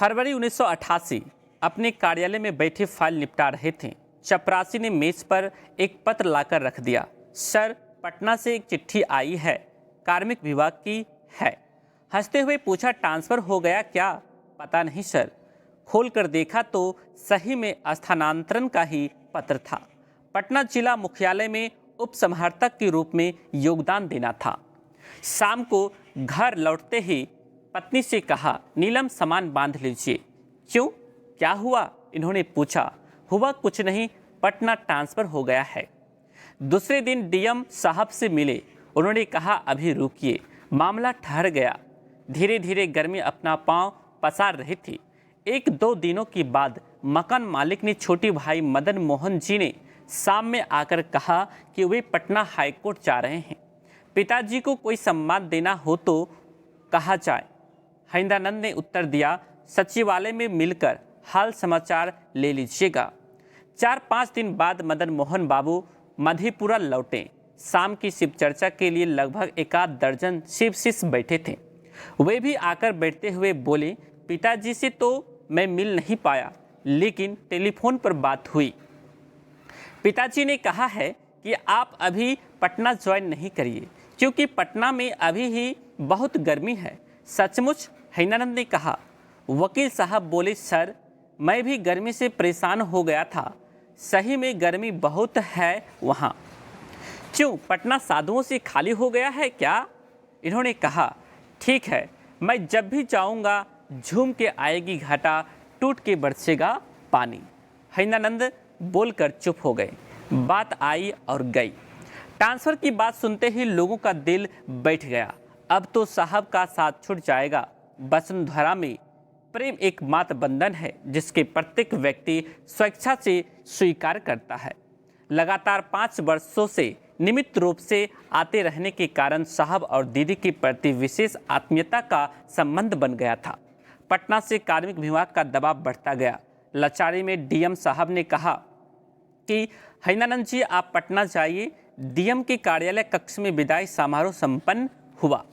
फरवरी 1988 अपने कार्यालय में बैठे फाइल निपटा रहे थे। चपरासी ने मेज पर एक पत्र लाकर रख दिया। सर, पटना से एक चिट्ठी आई है, कार्मिक विभाग की है। हंसते हुए पूछा, ट्रांसफर हो गया क्या? पता नहीं सर। खोल कर देखा तो सही में स्थानांतरण का ही पत्र था। पटना जिला मुख्यालय में उप संहारक के रूप में योगदान देना था। शाम को घर लौटते ही पत्नी से कहा, नीलम सामान बांध लीजिए। क्यों, क्या हुआ? इन्होंने पूछा। हुआ कुछ नहीं, पटना ट्रांसफर हो गया है। दूसरे दिन डीएम साहब से मिले। उन्होंने कहा, अभी रुकिए, मामला ठहर गया। धीरे धीरे गर्मी अपना पांव पसार रही थी। एक दो दिनों के बाद मकान मालिक ने छोटे भाई मदन मोहन जी ने शाम में आकर कहा कि वे पटना हाईकोर्ट जा रहे हैं। पिताजी को कोई सम्मान देना हो तो कहा जाए। हैदरानंद ने उत्तर दिया, सचिवालय में मिलकर हाल समाचार ले लीजिएगा। 4-5 दिन बाद मदन मोहन बाबू मधेपुरा लौटे। शाम की शिव चर्चा के लिए लगभग 1 दर्जन शिव शिष्य बैठे थे। वे भी आकर बैठते हुए बोले, पिताजी से तो मैं मिल नहीं पाया, लेकिन टेलीफोन पर बात हुई। पिताजी ने कहा है कि आप अभी पटना ज्वाइन नहीं करिए, क्योंकि पटना में अभी ही बहुत गर्मी है। सचमुच? हैदरानंद ने कहा। वकील साहब बोले, सर, मैं भी गर्मी से परेशान हो गया था। सही में गर्मी बहुत है वहाँ। क्यों, पटना साधुओं से खाली हो गया है क्या? इन्होंने कहा, ठीक है, मैं जब भी जाऊँगा झूम के आएगी घाटा, टूट के बरसेगा पानी। हैदरानंद बोलकर चुप हो गए। बात आई और गई। ट्रांसफर की बात सुनते ही लोगों का दिल बैठ गया। अब तो साहब का साथ छूट जाएगा। वसुंधरा में प्रेम एकमात्र बंधन है जिसके प्रत्येक व्यक्ति स्वेच्छा से स्वीकार करता है। लगातार 5 वर्षों से नियमित रूप से आते रहने के कारण साहब और दीदी के प्रति विशेष आत्मीयता का संबंध बन गया था। पटना से कार्मिक विभाग का दबाव बढ़ता गया। लाचारी में डीएम साहब ने कहा कि हैदरानंद जी, आप पटना जाइए। डीएम के कार्यालय कक्ष में विदाई समारोह संपन्न हुआ।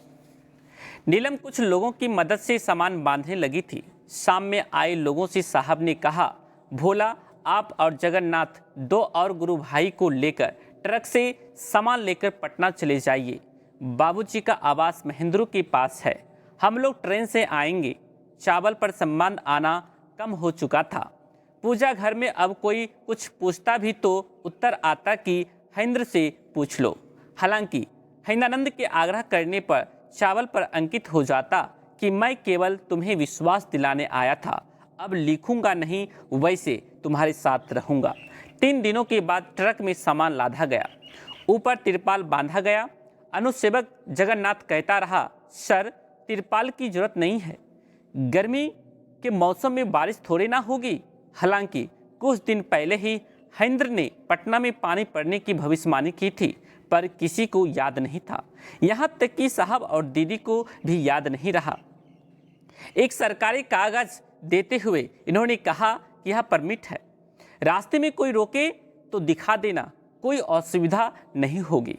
नीलम कुछ लोगों की मदद से सामान बांधने लगी थी। शाम में आए लोगों से साहब ने कहा, भोला, आप और जगन्नाथ 2 और गुरु भाई को लेकर ट्रक से सामान लेकर पटना चले जाइए। बाबूजी का आवास महेंद्रों के पास है। हम लोग ट्रेन से आएंगे। चावल पर संबंध आना कम हो चुका था। पूजा घर में अब कोई कुछ पूछता भी तो उत्तर आता कि हैंद्र से पूछ लो। हालांकि हैदरानंद के आग्रह करने पर चावल पर अंकित हो जाता कि मैं केवल तुम्हें विश्वास दिलाने आया था, अब लिखूंगा नहीं, वैसे तुम्हारे साथ रहूंगा। 3 दिनों के बाद ट्रक में सामान लादा गया। ऊपर तिरपाल बांधा गया। अनुसेवक जगन्नाथ कहता रहा, सर, तिरपाल की जरूरत नहीं है। गर्मी के मौसम में बारिश थोड़ी ना होगी। हालांकि कुछ दिन पहले ही हैंद्र ने पटना में पानी पड़ने की भविष्यवाणी की थी, पर किसी को याद नहीं था। यहाँ तक कि साहब और दीदी को भी याद नहीं रहा। एक सरकारी कागज देते हुए इन्होंने कहा कि यह परमिट है, रास्ते में कोई रोके तो दिखा देना, कोई असुविधा नहीं होगी।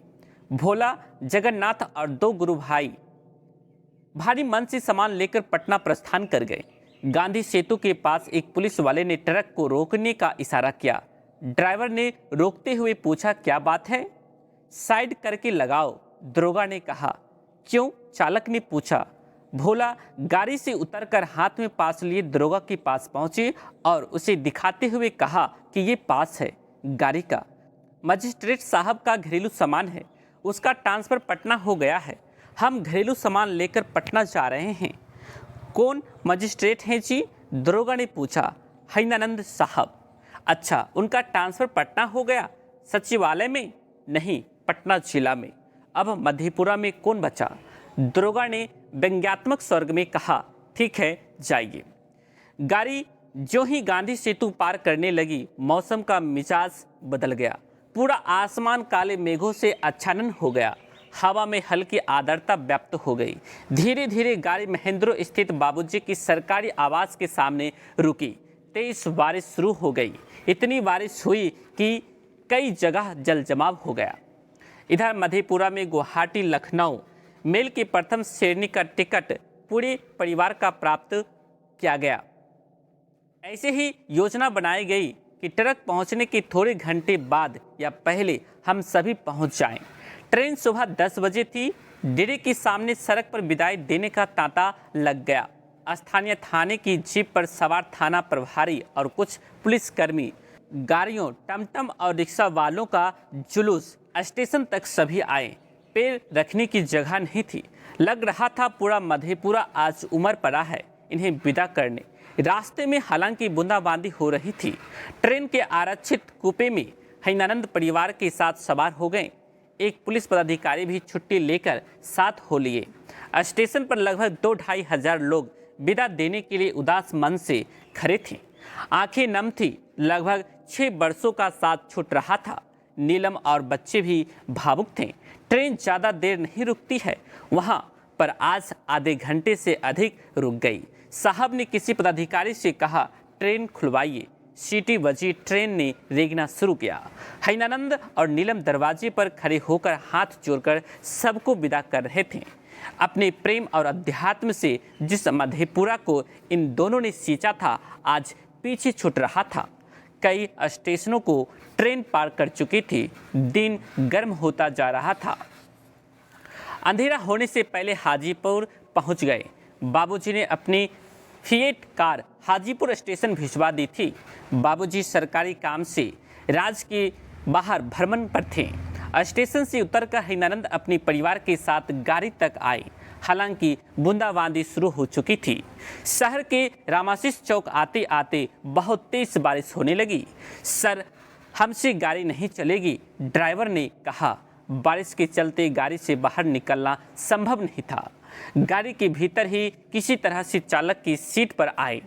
भोला, जगन्नाथ और 2 गुरु भाई भारी मन से सामान लेकर पटना प्रस्थान कर गए। गांधी सेतु के पास एक पुलिस वाले ने ट्रक को रोकने का इशारा किया। ड्राइवर ने रोकते हुए पूछा, क्या बात है? साइड करके लगाओ, दरोगा ने कहा। क्यों? चालक ने पूछा। भोला गाड़ी से उतरकर हाथ में पास लिए दरोगा के पास पहुंचे और उसे दिखाते हुए कहा कि ये पास है गाड़ी का। मजिस्ट्रेट साहब का घरेलू सामान है, उसका ट्रांसफर पटना हो गया है। हम घरेलू सामान लेकर पटना जा रहे हैं। कौन मजिस्ट्रेट हैं जी? दरोगा ने पूछा। हैदरानंद साहब। अच्छा, उनका ट्रांसफर पटना हो गया? सचिवालय में नहीं, पटना जिला में। अब मधेपुरा में कौन बचा? दरोगा ने व्यंग्यात्मक स्वर में कहा, ठीक है, जाइए। गाड़ी जो ही गांधी सेतु पार करने लगी, मौसम का मिजाज बदल गया। पूरा आसमान काले मेघों से आच्छादन हो गया। हवा में हल्की आर्द्रता व्याप्त हो गई। धीरे धीरे गाड़ी महेंद्रों स्थित बाबूजी की सरकारी आवास के सामने रुकी। तेज बारिश शुरू हो गई। इतनी बारिश हुई कि कई जगह जल जमाव हो गया। इधर मधेपुरा में गुवाहाटी लखनऊ मेल की प्रथम श्रेणी का टिकट पूरे परिवार का प्राप्त किया गया। ऐसे ही योजना बनाई गई कि ट्रक पहुंचने के थोड़े घंटे बाद या पहले हम सभी पहुंच जाएं। ट्रेन सुबह 10 बजे थी। डेरे के सामने सड़क पर विदाई देने का तांता लग गया। स्थानीय थाने की जीप पर सवार थाना प्रभारी और कुछ पुलिसकर्मी, गाड़ियों, टमटम और रिक्शा वालों का जुलूस स्टेशन तक सभी आए। पैर रखने की जगह नहीं थी। लग रहा था पूरा मधेपुरा आज उमड़ पड़ा है इन्हें विदा करने। रास्ते में हालांकि बूंदाबांदी हो रही थी। ट्रेन के आरक्षित कूपे में हैनानंद परिवार के साथ सवार हो गए। एक पुलिस पदाधिकारी भी छुट्टी लेकर साथ हो लिए। स्टेशन पर लगभग 2-2.5 हजार लोग विदा देने के लिए उदास मन से खड़े थे। आंखें नम थी। लगभग 6 वर्षों का साथ छूट रहा था। नीलम और बच्चे भी भावुक थे। ट्रेन ज़्यादा देर नहीं रुकती है वहाँ पर आज आधे घंटे से अधिक रुक गई। साहब ने किसी पदाधिकारी से कहा, ट्रेन खुलवाइए। सीटी बजी, ट्रेन ने रेंगना शुरू किया। हैनानंद और नीलम दरवाजे पर खड़े होकर हाथ जोड़कर सबको विदा कर रहे थे। अपने प्रेम और अध्यात्म से जिस मधेपुरा को इन दोनों ने सींचा था आज पीछे छूट रहा था। कई स्टेशनों को ट्रेन पार कर चुकी थी। दिन गर्म होता जा रहा था। अंधेरा होने से पहले हाजीपुर पहुंच गए। बाबूजी ने अपनी फिएट कार हाजीपुर स्टेशन भिजवा दी थी। बाबूजी सरकारी काम से राज्य के बाहर भ्रमण पर थे। स्टेशन से उतरकर हैनानंद अपने परिवार के साथ गाड़ी तक आए। हालांकि बूंदाबांदी शुरू हो चुकी थी। शहर के रामाशीष चौक आते आते बहुत तेज बारिश होने लगी। सर, हमसे गाड़ी नहीं चलेगी, ड्राइवर ने कहा। बारिश के चलते गाड़ी से बाहर निकलना संभव नहीं था। गाड़ी के भीतर ही किसी तरह से चालक की सीट पर आए।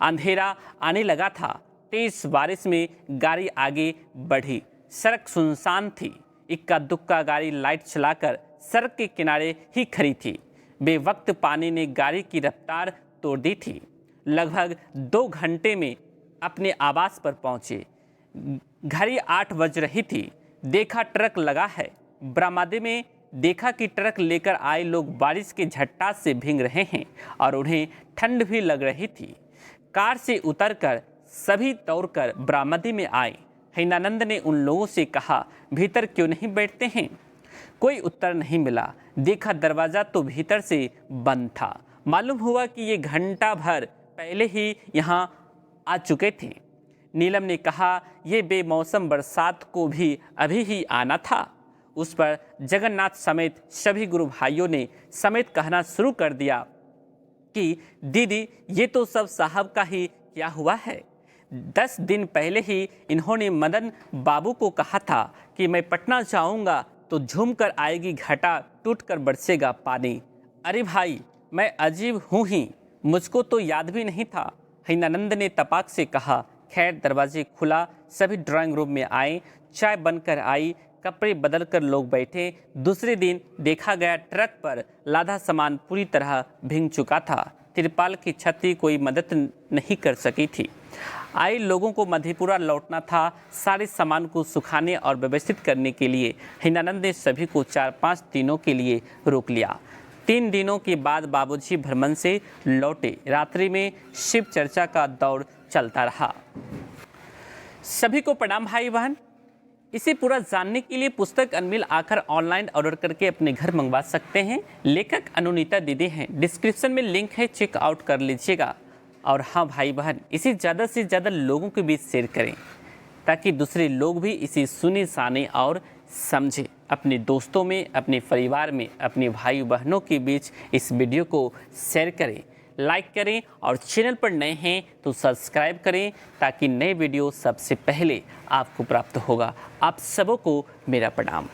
अंधेरा आने लगा था। तेज बारिश में गाड़ी आगे बढ़ी। सड़क सुनसान थी। इक्का दुक्का गाड़ी लाइट चलाकर सड़क के किनारे ही खड़ी थी। बेवक्त पानी ने गाड़ी की रफ्तार तोड़ दी थी। लगभग 2 घंटे में अपने आवास पर पहुंचे। घड़ी 8 बज रही थी। देखा ट्रक लगा है। बरामदे में देखा कि ट्रक लेकर आए लोग बारिश के झट्टा से भीग रहे हैं और उन्हें ठंड भी लग रही थी। कार से उतरकर सभी दौड़कर बरामदे में आए। हैनानंद ने उन लोगों से कहा, भीतर क्यों नहीं बैठते हैं? कोई उत्तर नहीं मिला। देखा दरवाज़ा तो भीतर से बंद था। मालूम हुआ कि ये घंटा भर पहले ही यहाँ आ चुके थे। नीलम ने कहा, ये बेमौसम बरसात को भी अभी ही आना था। उस पर जगन्नाथ समेत सभी गुरु भाइयों ने समेत कहना शुरू कर दिया कि दीदी, ये तो सब साहब का ही क्या हुआ है। 10 दिन पहले ही इन्होंने मदन बाबू को कहा था कि मैं पटना जाऊंगा तो झूम कर आएगी घटा, टूट कर बरसेगा पानी। अरे भाई, मैं अजीब हूँ ही, मुझको तो याद भी नहीं था। हैनानंद ने तपाक से कहा। खैर, दरवाजे खुला। सभी ड्राइंग रूम में आए। चाय बनकर आई। कपड़े बदलकर लोग बैठे। दूसरे दिन देखा गया ट्रक पर लादा सामान पूरी तरह भीग चुका था। तिरपाल की छतरी कोई मदद नहीं कर सकी थी। आए लोगों को मधेपुरा लौटना था। सारे सामान को सुखाने और व्यवस्थित करने के लिए हैनानंद ने सभी को 4-5 दिनों के लिए रोक लिया। 3 दिनों के बाद बाबूजी भ्रमण से लौटे। रात्रि में शिव चर्चा का दौर चलता रहा। सभी को प्रणाम भाई बहन। इसे पूरा जानने के लिए पुस्तक अनमिल आकर ऑनलाइन ऑर्डर करके अपने घर मंगवा सकते हैं। लेखक अनुनीता दीदी हैं। डिस्क्रिप्शन में लिंक है, चेकआउट कर लीजिएगा। और हाँ भाई बहन, इसे ज़्यादा से ज़्यादा लोगों के बीच शेयर करें ताकि दूसरे लोग भी इसे सुने, जाने और समझे। अपने दोस्तों में, अपने परिवार में, अपने भाई बहनों के बीच इस वीडियो को शेयर करें, लाइक करें और चैनल पर नए हैं तो सब्सक्राइब करें ताकि नए वीडियो सबसे पहले आपको प्राप्त होगा। आप सबों को मेरा प्रणाम।